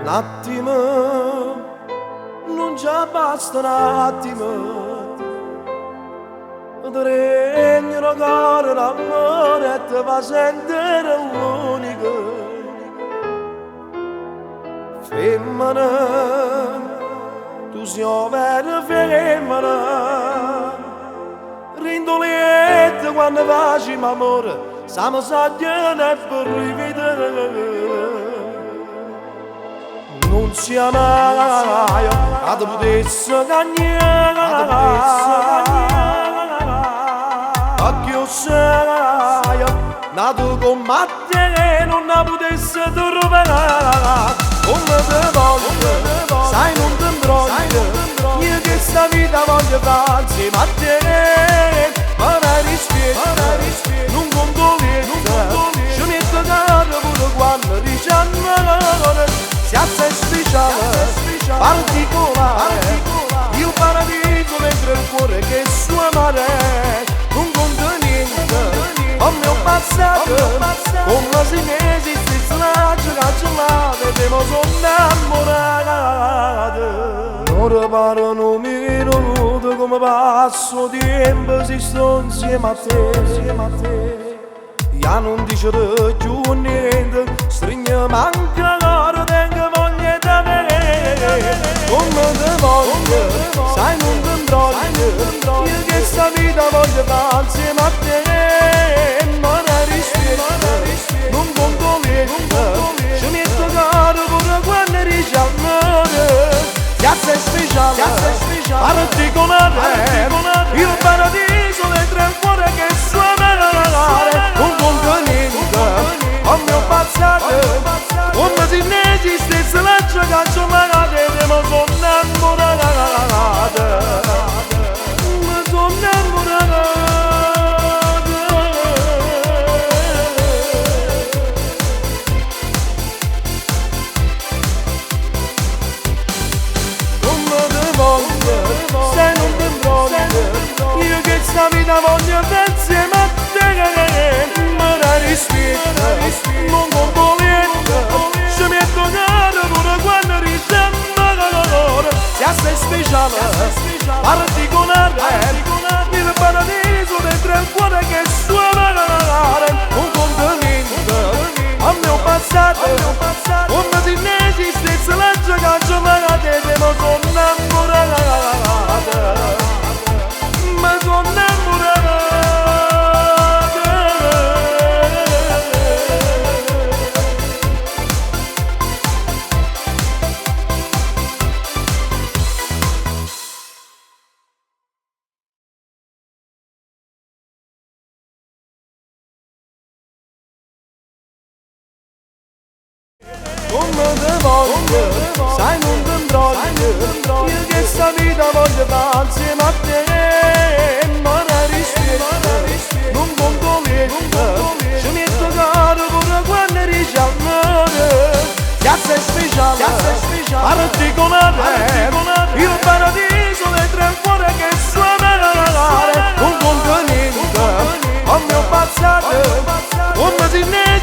Un attimo, non già basta un attimo. Ti regno una cara d'amore e ti fa sentire l'unico. Femmina, tu sei vera femmina. Rindolietta quando facciamo amore, siamo sagliane per rivedere. Non sia mai che ti potessi cagnare, a chi lo sai, nato come te non la potessi trovare. Come te voglio, sai non ti imbroglio, io che sta vita voglio fare insieme a te. Ma la rispetto, non conto niente, ci metto caro pure quando dici amore. Se sei speciale, particolare, il paradiso dentro il cuore che sua mare. Non conta niente, ho mio passato, come se ne esistesse la gelata, e mi sono innamorato. Ora pare un minuto come passo tempo se sto insieme a te. Ja non dice più niente, stringe manca l'ora, tengo voglia da me. Come te voglio, sai non ti imbroglio, io che sta vita voglio fare insieme a te. Ma la rispetto, non conto niente, ci metto caro pure quando dici amore. Se sei speciale, particolare, il paradiso dentro il cuore che suona. Non conto niente, ho mio passato, come se ne esistesse la giocaccia magari, e mi sono innamorato. Mi sono innamorato. Come te voglio, se non ti imbroglio, io che sta vita voglio insieme a te. Ma la rispetto, non conto niente, ci metto caro pure quando risciamo l'amore. Se sei speciale, particolare, il paradiso dentro il cuore che suona. Non conto niente, a mio passato, come se ne esistesse la giocaccia magari, e mi sono innamorato. Mi sono innamorato. Come te voglio, sai non ti imbroglio, io che sta vita voglio fare insieme a te. Ma la rispetto, non conto niente, ci metto caro pure quando dici amore. Se sei speciale, particolare, il paradiso dentro il cuore che suona. Non conto niente, ho mio passato, come se ne